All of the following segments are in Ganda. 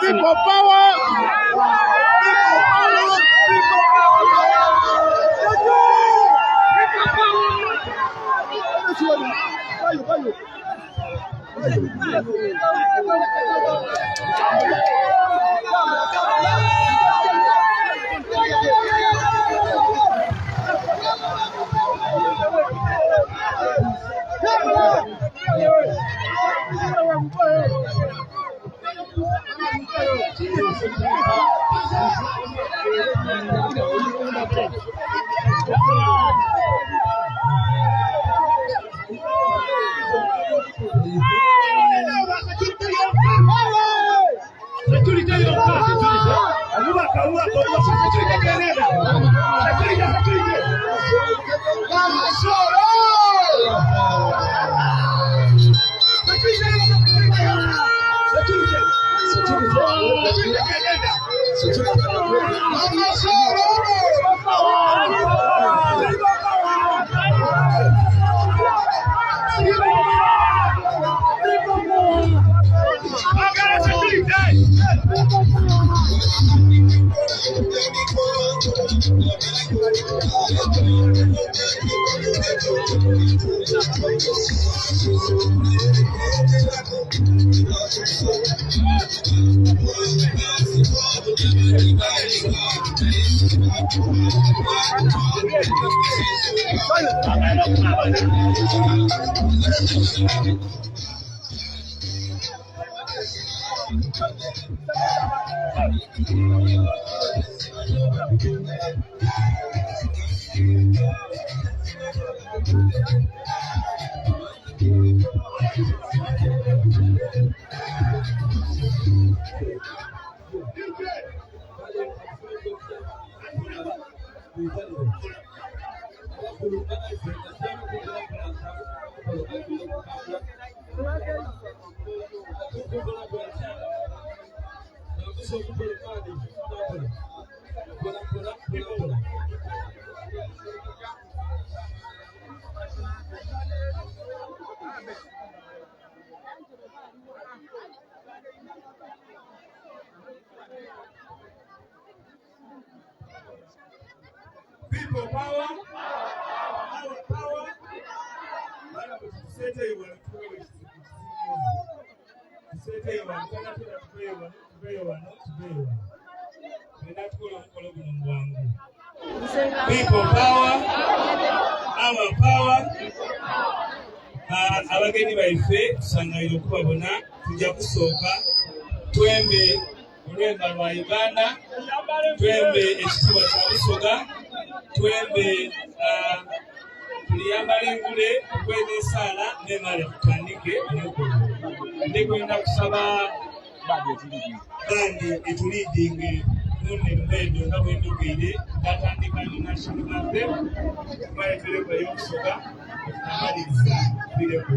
People power! People power, our power. Say you want to say you want people power, our power. Abageni baife Osanga Nokyelabirako tujja kusooka twembe olwemba lwa Uganda, twembe ekitiibwa kya Busoga, twembe tuliyambala engule kwene esaala n'emala tutandike emikolo. Ndikwenda kusaba bandi etulidinge nunne lumeedo nga bwendugire natandika ne national anthem malekereko ey'okusoga okumaliriza bireko.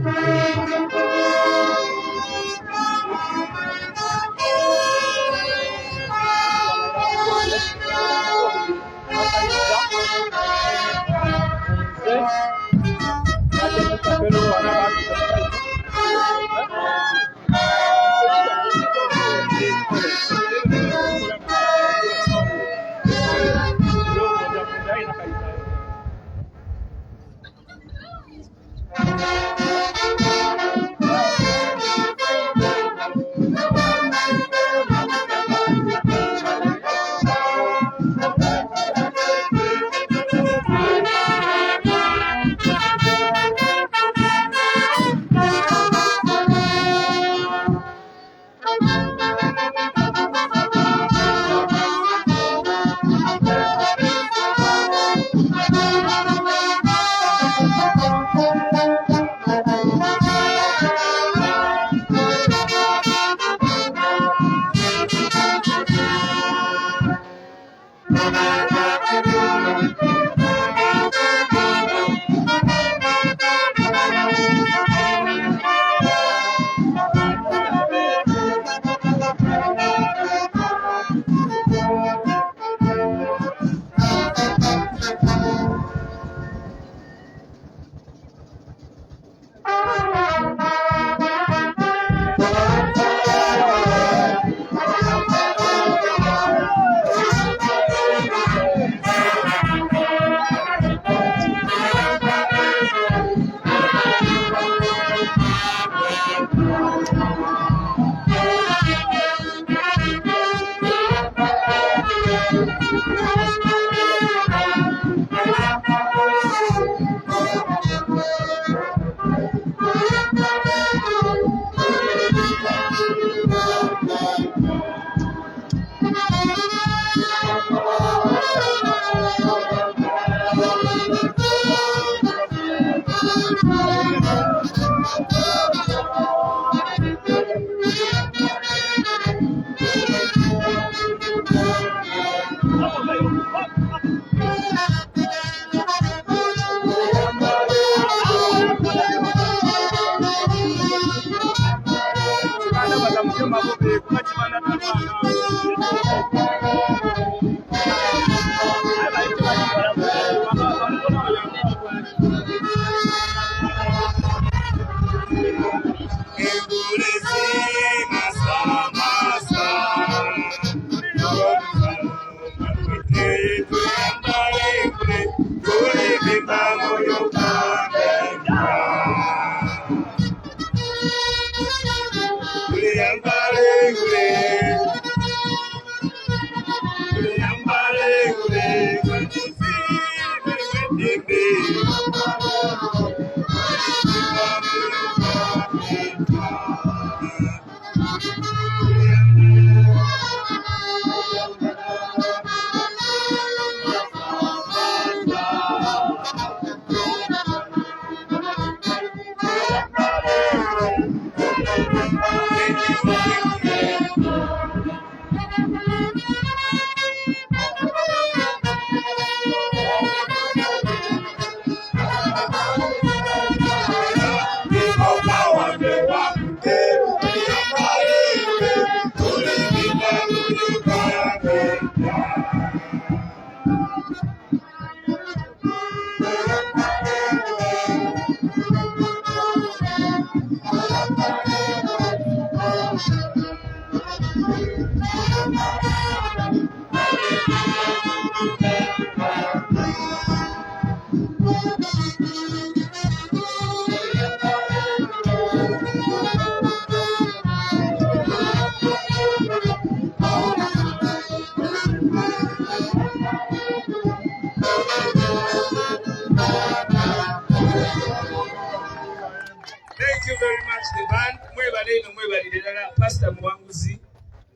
Pastor Mwanguzi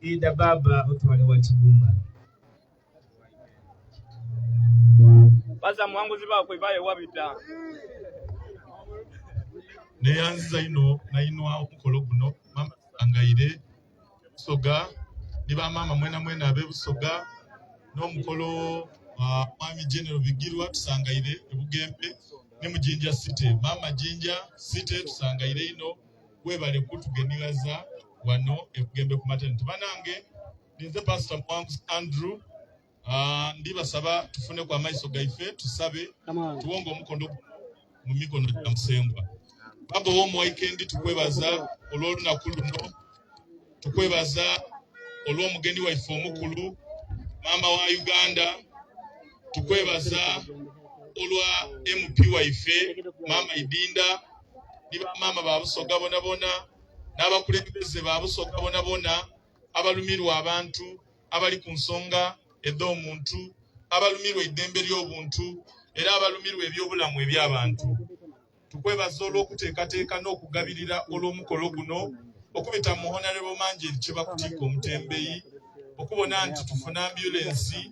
ida baba otwale wa Kibumba. Pastor Mwanguzi ba kwebaye wabita. Ne yanziza ino na ino okukolo guno mama angayire soga niba mama mwena abebusoga no mukolo mwami general bigirwa tusangayire ebugembe ne mu Jinja City mama Jinja City tusangayire ino webale kutugenilaza wano ebugembe ku maternity banange ninze Pastor Mwanguzi Andrew ndibasaba tufune kwa maiso gaife tusabe tuwongo omukondo mu mikono gya Musengwa baba womu weekend tukwebaza olw'olunaku luno tukwebaza olw'omugeni waife omukulu mama wa Uganda tukwebaza olwa MP waife mama Idinda niba mama babusoga bona n'abakulembeze babusoga bona abalumirwa abantu abali ku nsonga ed'omuntu abalumirwa eddembe ly'obuntu era abalumirwa ebyobulamu eby'abantu tukwebaza olw'okuteekateeka n'okugabirira olw'omukolo guno okubita mu Honorable Manjeri kye bakutiika omutembeyi okubona nti tufuna ambulensi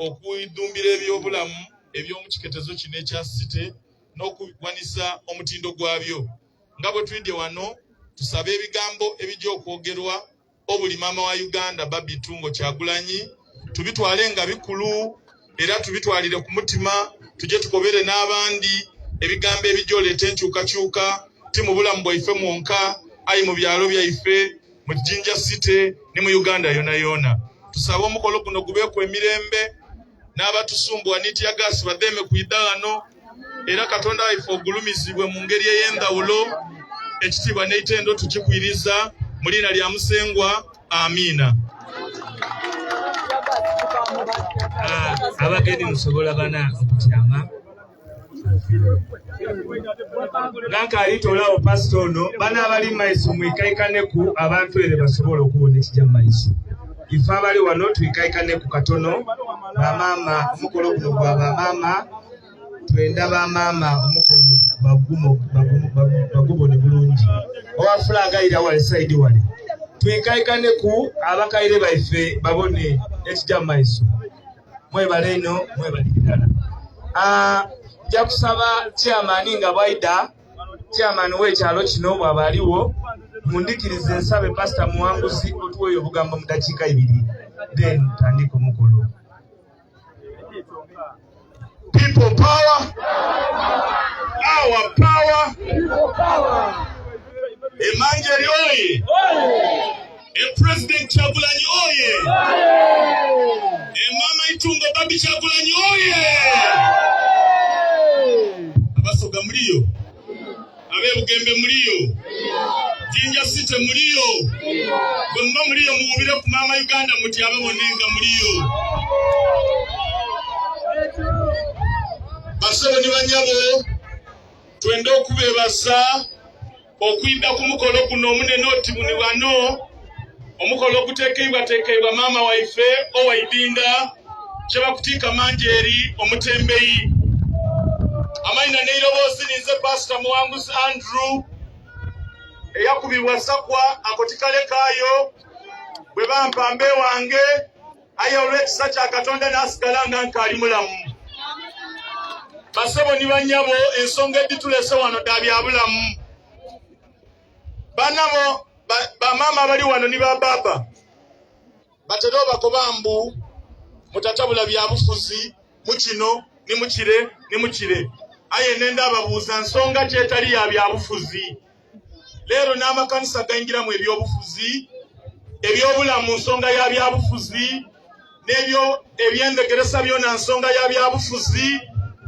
okwidumbira ebyobulamu eby'omu kiketezo kino ekya City n'okugwanisa omutindo gwabyo nga bwe tulidde wano tusabe ebigambo ebijja okwogerwa obuli mama wa Uganda Barbie Kyagulanyi tubitwale nga bikulu era tubitwalire ku mutima tujje tukobere n'abandi ebigambo ebijja oleeta enkyukakyuka ti mu bulamu bwaife mwonka ayi mu byalo byaife mu Jinja City ne mu Uganda yona tusabe omukolo guno gubeeku emirembe n'abatusumbuwa n'etyagasi bademe kuyita wano era Katonda waife ogulumizibwe mu ngeri ey'endawulo ekitiibwa n'eitendo tukikwiriza mu linnya lya Musengwa amiina. Abageni musobola bana okutyama ganka alitoolawo pastor ono bana abali maiso mwikaikaneku abantu ere basobola okubona ekijja maiso ife abali wano twikaikaneku katono bamama omukolo guno gwa bamama twenda bamama omukolo bagubone bulungi owafulagayira wale saidi wale twikaikaneku abakaire baife babone ekijja maiso mwebale ino mwebalikirala nja kusaba chairman nga bwaida chairman w'ekyalo kino bw'aba aliwo mundikirize nsabe Pastor Mwanguzi otuweeyo obugambo mu dakiika 2 then tandika omukolo. People power, our power, Emanjeri oye, President Kyagulanyi oye! Mama Itungo Barbie Kyagulanyi oye! Abasoga muliyo, abebugembe muliyo, Jinja City muliyo, bwemba muliyo muwubire ku mama Uganda muti ababonenga muliyo. Basebo ni banyabo twende okubebasa okwidda ku mukolo guno omunene oti muni wano omukolo gutekeibwa mama waife owaidinda kyebakutika manjeri omutembeyi amaina neirobosi ninze Pastor Muwanguzi Andrew eyakubibwa sakwa akotikale kayo bwe bampambe wange aye olw'ekisa kya Katonda n'asigala nga nkali mulamu. Basebo ni banyabo ensonga editulese wano dabyabulamu. Banamo bamama bali wano ni bababa batero bakobambu mutatabula byabufuzi mukino ni mukire aye nenda ababuuza nsonga kyetali ya byabufuzi. Lero n'amakanisa gaingira mu ebyobufuzi ebyobulamu nsonga ya byabufuzi n'ebyo ebyendegeresa byona nsonga ya byabufuzi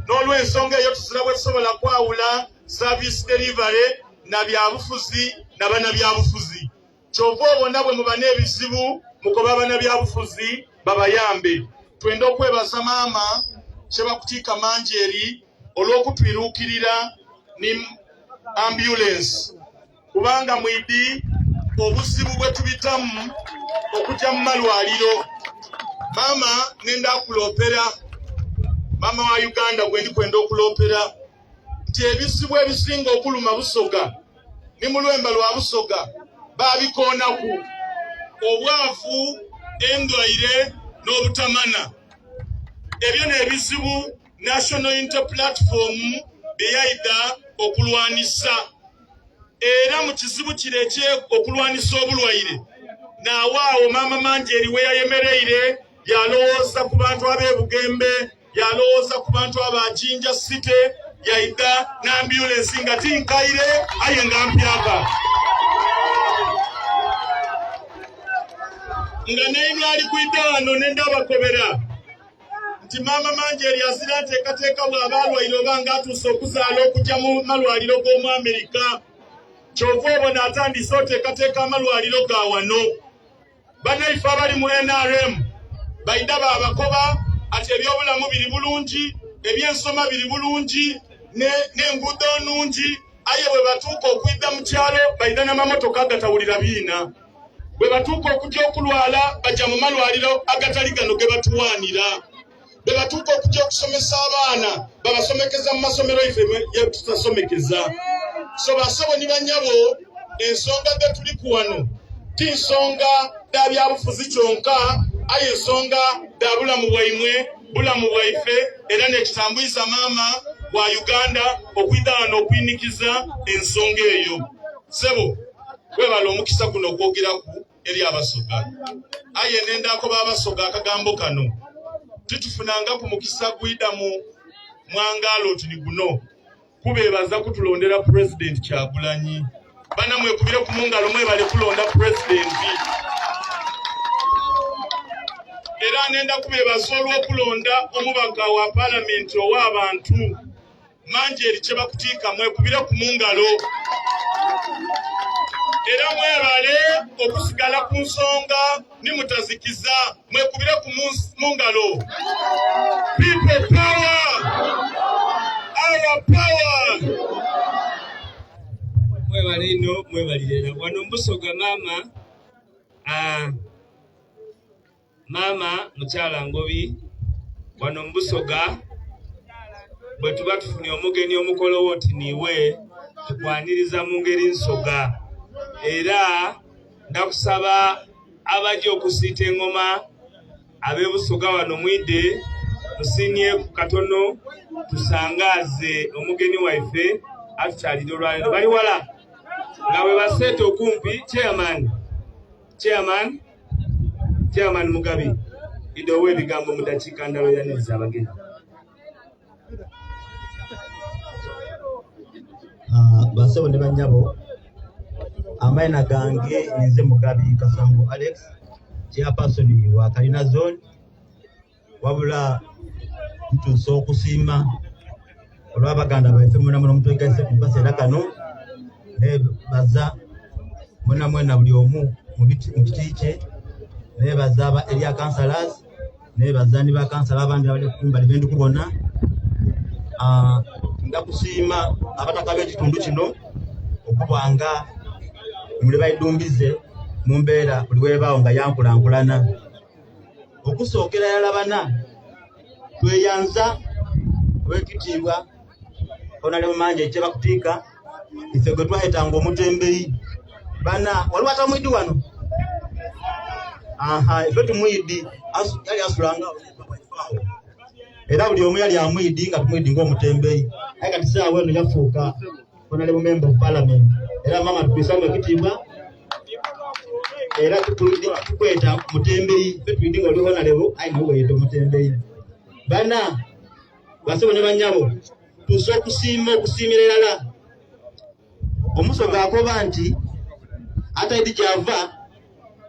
n'olw'ensonga eyo tuzirabwe tusobola kwawula service delivery na byabufuzi n'abana byabufuzi. Kyova obona bwe muba n'ebizibu mukoba abana byabufuzi babayambe. Twende okwebaza maama kyebakutika manjeri olw'okutwiruukirira ni ambulance kubanga mwidi obuzibu bwe tubitamu okujja mu malwaliro. Maama nenda akulopera mama wa Uganda gwe ndi kwenda okulopera nti ebizibu ebisinga okuluma Busoga ni mu lwemba lwa Busoga babikoonaku obwavu endwaire n'obutamana. Ebyo n'ebizibu National Unity Platform byeyaida okulwanisa era mu kizibu kireke okulwanisa obulwaire n'awaawo maama Manjeri we yayemereire yalowooza ku bantu ab'ebugembe yalowooza ku bantu aba Jinja City yaida n'ambulance nga tinkaire aye nga mpyaka nga naino ali kwidda wano nenda abakobera nti maama Manjeri azira nteekateeka bw'abalwaire oba ng'atuuse okuzaala okujja mu malwaliro g'omu Amerika. Kyova obona atandise oteekateeka amalwaliro ga wano. Bannaife abali mu NRM baida babakoba ati ebyobulamu biri bulungi, ebyensoma biri bulungi, n'enguudo nnungi, aye bwe batuuka okwidda mu kyalo baida n'amamotoka agatawulira biina. Bwe batuuka okujja okulwala bajja mu malwaliro agatali gano ge batuwaanira. Bwe batuuka okujja okusomesa abaana babasomekeza mu masomero ife ye tutasomekeza. So basabo ni banyabo ensonga ze tuli ku wano ti nsonga da byabufuzi kyonka aye ensonga da bulamu bwaimwe bulamu bwaife era nekitambuliza maama wa Uganda okwidda wano okwinikiza ensonga eyo. Sebo webala omukisa guno okwogeraku eri abasoga aye nendako babasoga akagambo kano titufunanga ku mukisa gwida mu mwangalo tuli guno kubebaza kutulondera President Kyagulanyi bana mwekubire ku mungalo mwebale kulonda President era nenda kubebaza olw'okulonda omubaka wa Parliament ow'abantu Manjeri kyebakutika mwekubire ku mungalo era mwebale okusigala ku nsonga nimutazikiza mwekubire ku mungalo. People power, our power. Mwebale ino mwebalirira wano Busoga mama mukyala Ngobi wano Busoga bwe tuba tufunye omugeni omukolo woti niwe tukwaniriza mu ngeri nsoga era ndakusaba abajja okusiita engoma ab'Ebusoga wano mwidde tusinie ku katono tusangaze omugeni waife atukyalira olwaliro bali wala nga bwe baseeta okumpi. Chairman Mugabi idowe ebigambo mu dakiika ndalo yaniriza abagenyi. Basebo ne banyabo Amaina gange nze Mugabi Kasango Alex chairperson wa Kalina Zone wabula ntuso okusima olw'abaganda baffe muna mutwegase ku kaseera kano ne baza mwena buli omu mu kiti kye ne baza aba area councillors ne bazani ba councillor abandi abali kumbali bendi kubona ndakusiima abataka b'ekitundu kino okubanga muli bayidumbize mu mbeera buli weebaawo nga yankulankulana okusookera yalabana tweyanza wekitiibwa onale manje kye bakutiika ife gwe twayetanga omutembeyi bana waliwo atamwidi wano ife tumwidi yali asulanga era buli omu yali amwidi nga tumwidi ng'omutembeyi aye kati saawa eno yafuuka onale member of parliament era mama tukwisamu ekitiibwa era tukweta mutembeyi fe twidi nga oli honalebo aye nawe weyeta omutembeyi bana basebo ne banyabo tuso okusiimira erala omusoga akoba nti atayidi gyava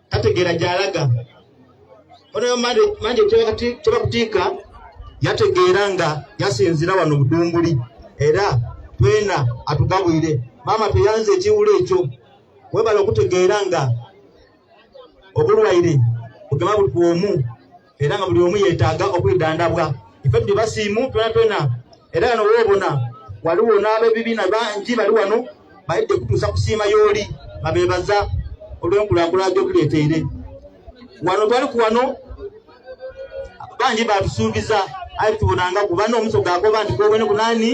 tategeera gyalaga onayo manje kyebakutiika yategeera nga yasinzira wano budumbuli era twena atugabwire mama tuyanze ekiwulo ekyo webala okutegeera nga obulwaire bugema buli omu era nga buli omu yeetaaga okwidandabwa ife tuli basiimu twena era wano weebona waliwo n'abebibiina bangi bali wano bayidde kutuusa kusiima y'oli babeebaza olw'enkulaakulana gy'okuleeteire wano twali ku wano bangi batusuubiza aye tubonanga ku bano omusoga akoba nti kwobwene kunani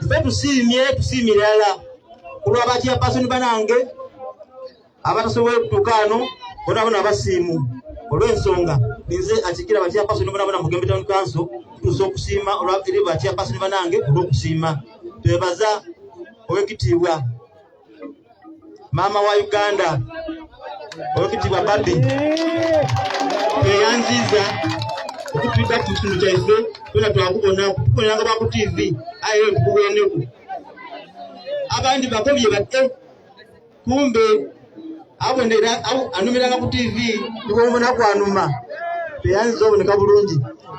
ife tusiimire ala kulw'abakiya pasoni banange abatasobola okutuuka ano bonabona abasiimu olw'ensonga ninze akikira abakiya pasoni bonabona Mugembe Town Council tuusa okusiima olw'eri bakiya pasoni banange olw'okusiima twebaza owekitiibwa mama wa Uganda owekitiibwa Barbie yeyanziza okutwita ku kitundu kyaife twena twakubonanga ba ku TV aye tukubweneku abandi bakobye batte kumbe abonera anumiranga ku TV nikobona kwanuma teyanziza oboneka bulungi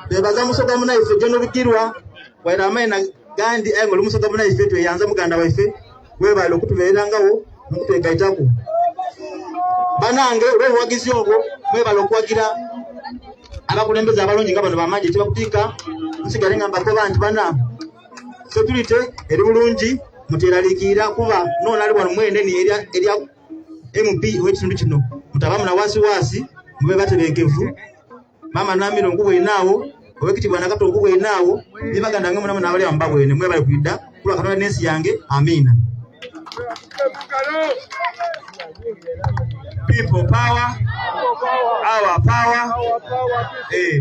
bebaza musoga munaife gyono bikirwa waira amaina gandi aye ngoli musoga munaife tweyanza muganda waife webale okutubeerangawo nokutegaitaku banange olw'obuwagizi obwo mwebale okuwagira abakulembeze abalungi nga bano bamanje kyebakutiika musigale nga mbakoba nti bana security eri bulungi muteraliikirira kuba noona ali wano mweneni erya MP w'ekitundu kino mutabamuna waasiwaasi mube batebenkevu mama namiro nkubwenaawo owekitiibwa nakato nkubwenaawo nibaganda nga munamuna abali ambabwene mwebale kwidda kulwa katonda n'ensi yange amiina. People power, our power.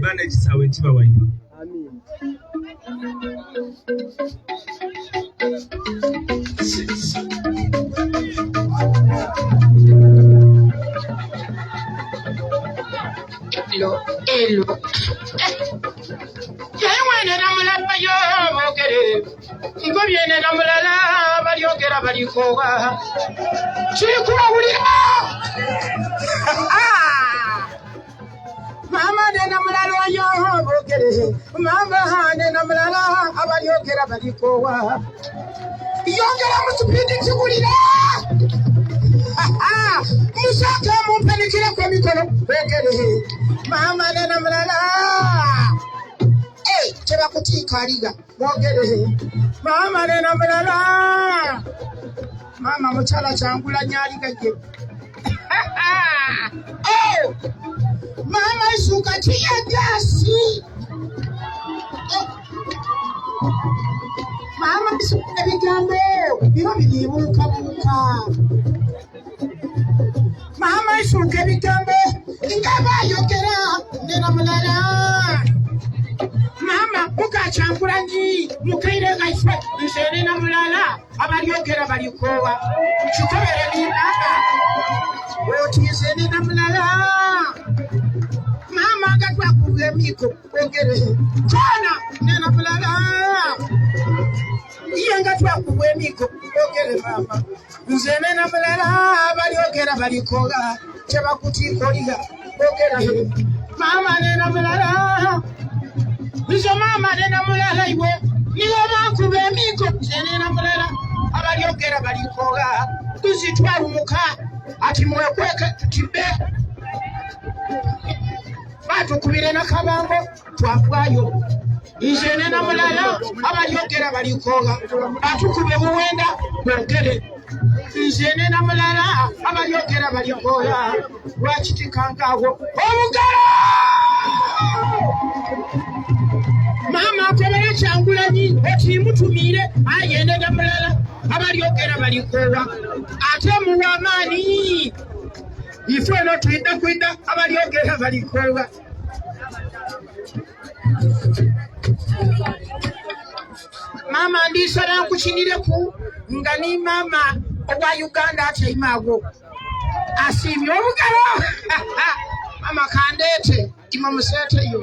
Bana kisawe kibawaire. Amen. Hello. Yaiwane namulala yo mogere. Ngobyene namulala balyogera balikowa. Chikula ulira. Mama de namulala yo mogere. Mama de namulala abalyogera balikowa. Yongera musupidi chigulira. Musaka mumpenikira kwa mikono begere. Mama de namulala. Cheba kutika aliga mogere. Mama de namulala. Mama muchala Kyagulanyi Kyakoze. Mama isuka tiya gasi. Mama isuka ebigambo bino bilibuka buka. Mama isuka ebigambo ingaba yogera nena mulala. Mama muka Kyagulanyi mukaire gaife nshene na mulala abalyogera balikowa chikobere linaka otizene na mulala. Mama gatwa kugemiko ogere kona nena mulala iyenga twa kugemiko ogere mama Nzene na mulala balyogera balikoga tebakutikolira bogera mama nena mulala bizo mama nena mulala iwe niyo bankube emiko nzene na mulala abalyogera balikoga tuzitwala umuka ati mwekweke tutibe batukubire nakabambo twafwayo nzene na mulala abalyogera balikoga batukube buwenda bogere nzene na mulala abalyogera balikoga lwakitikankawo omugalo mama akobera Kyagulanyi otimutumire ayende na mulala abalyogera balikoga ate muwamaani ife no twidda kwidda abalyogera balikoga mama ndisala nkukinire nga ni mama owa Uganda ataimago asimye omugalo mama kandete ima musete yo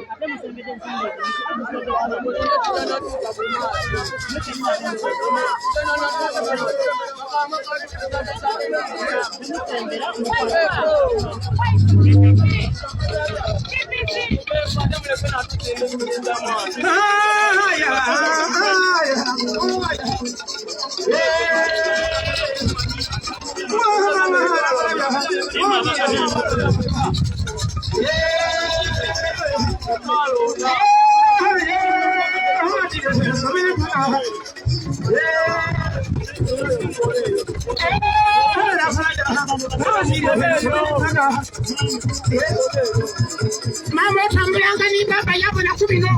mama tambulanga ni baba yabona kubino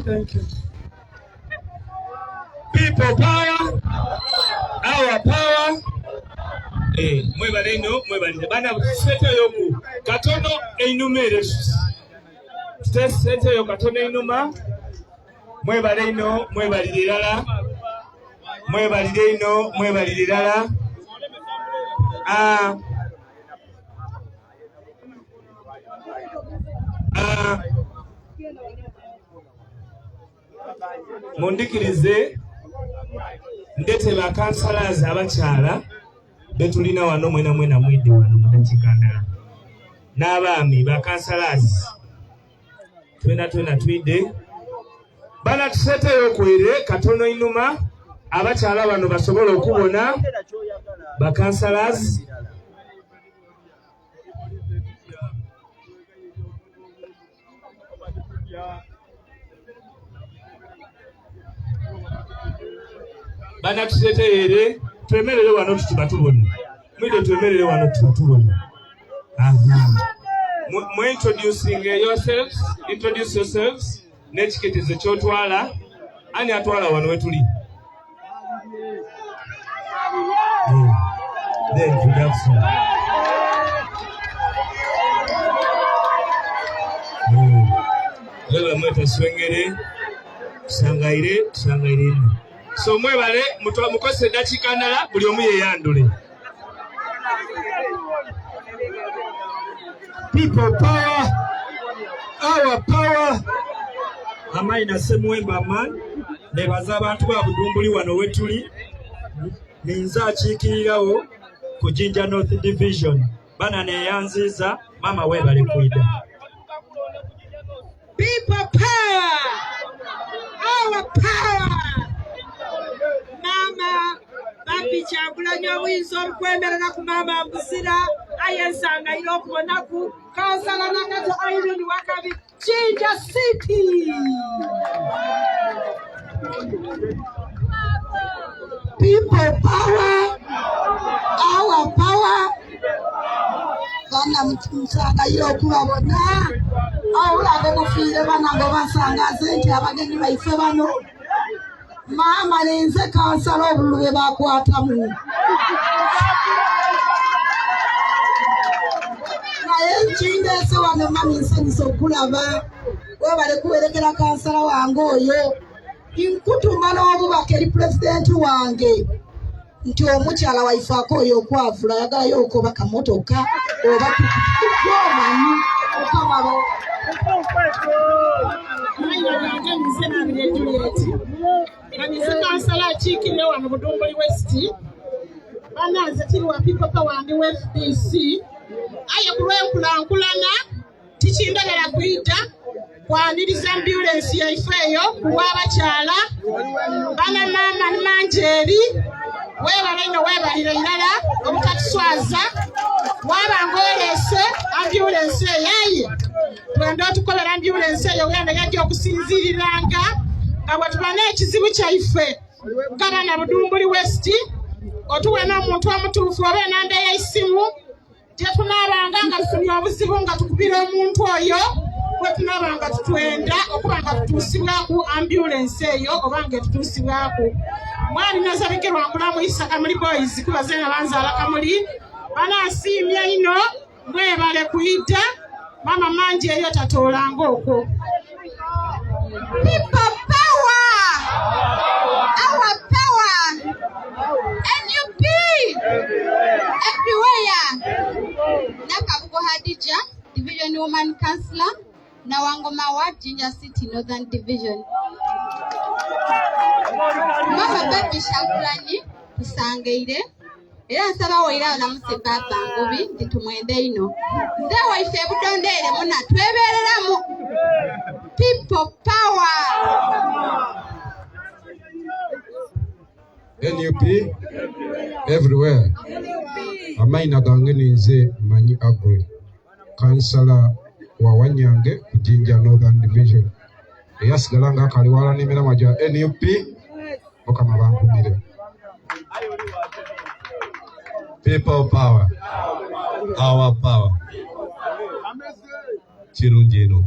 Thank you. People power, our power. Mwebaleno, mwebalino. Bana sete yoku. Katono einumere. Sete yoku katono einuma. Mwebaleno, mwebalilala. Mwebalileno, mwebalilala. Mundikirize ndete ba councillors abakyala betulina wano mwena mwidde wano mudakikandala n'abaami ba councillors twena twidde bana tuseteyo okwere katono inuma abakyala bano basobola okubona ba councillors bana tuseteere twemerere wano tutubatubona mwide twemerere wano tutubatubona mu introducing introduce yourselves n'ekiketezo kyotwala ani atwala wano wetuli leba mwete swengere tusangaire so mwebale mukose dakika ndala buli omu yeyandule. People power, our power. Amaina Semwemba man nebaza abantu ba Budumbuli wano wetuli ninza akiikirirawo ku Jinja North Division bana neyanziza mama webale kwida. People power, our power. Mama Barbie Kyagulanyi obuyinza okwemerera ku mama mbuzira ayensanga ira okubonaku kansala nakato Irene Wakabi Jinja City. People power, our power. Bana mtusanga ira okubabona awulabe mufiire banango basangaze nti abagenyi baife bano mama nenze kansala obululu bakwatamu naye nkindeese wano mami nsanyusa okulaba webale kuwerekera kansala wange oyo nkutuma n'obubaka eri pulezidenti wange nti omukyala waifaako oyo okwavula yagalayo okoba kamotoka oba tukumanyi okamabo Kanisa kansala akiikirira wano Budumbuli West banaze tiri wa people power ndi FDC aye kulwenkulankulana tikindagala kuyita kwaniriza ambulance yaife eyo kuw'abakyala bana mama ne manjeeri webale ino webalira irala obutatuswaza wabanga oleese ambulance eyaye twenda otukobera ambulance eyo wenda yajja okusinziriranga nga bwetubana ekizibu kyaife ng'abaana Budumbuli West otuwe n'omuntu omutuufu oba enamba ey'essimu gyetunaabanga nga tufunye obuzibu nga tukubira omuntu oyo bwetunaabanga tutwenda okuba nga tutuusibwaku ambulance eyo oba nga etutuusibwaku mwali nazabike lwankulamu Isaka muli boys kubaze nga banzaala Kamuli banasiimye ino mwebale kuyita mama manji eyo tatoolanga okwo. People power! Our power! NUP! Everywhere! Nakabugo Hadija, Division Woman Councillor, Nawangoma Ward, Jinja City, Northern Division. Mama Barbie Kyagulanyi tusangeire. Era nsaba woyirawo namuse papa ngobi nti tumwende ino. Nze waife budondeere muna twebeereramu. People power! NUP everywhere. Amaina gange ninze Manyi Agwe, kansala wa Wanyange ku Jinja Northern Division. Eyasigala nga akaliwala n'emiramwa gya NUP Mukama bankubire. People power. Our power. Kirungi eno.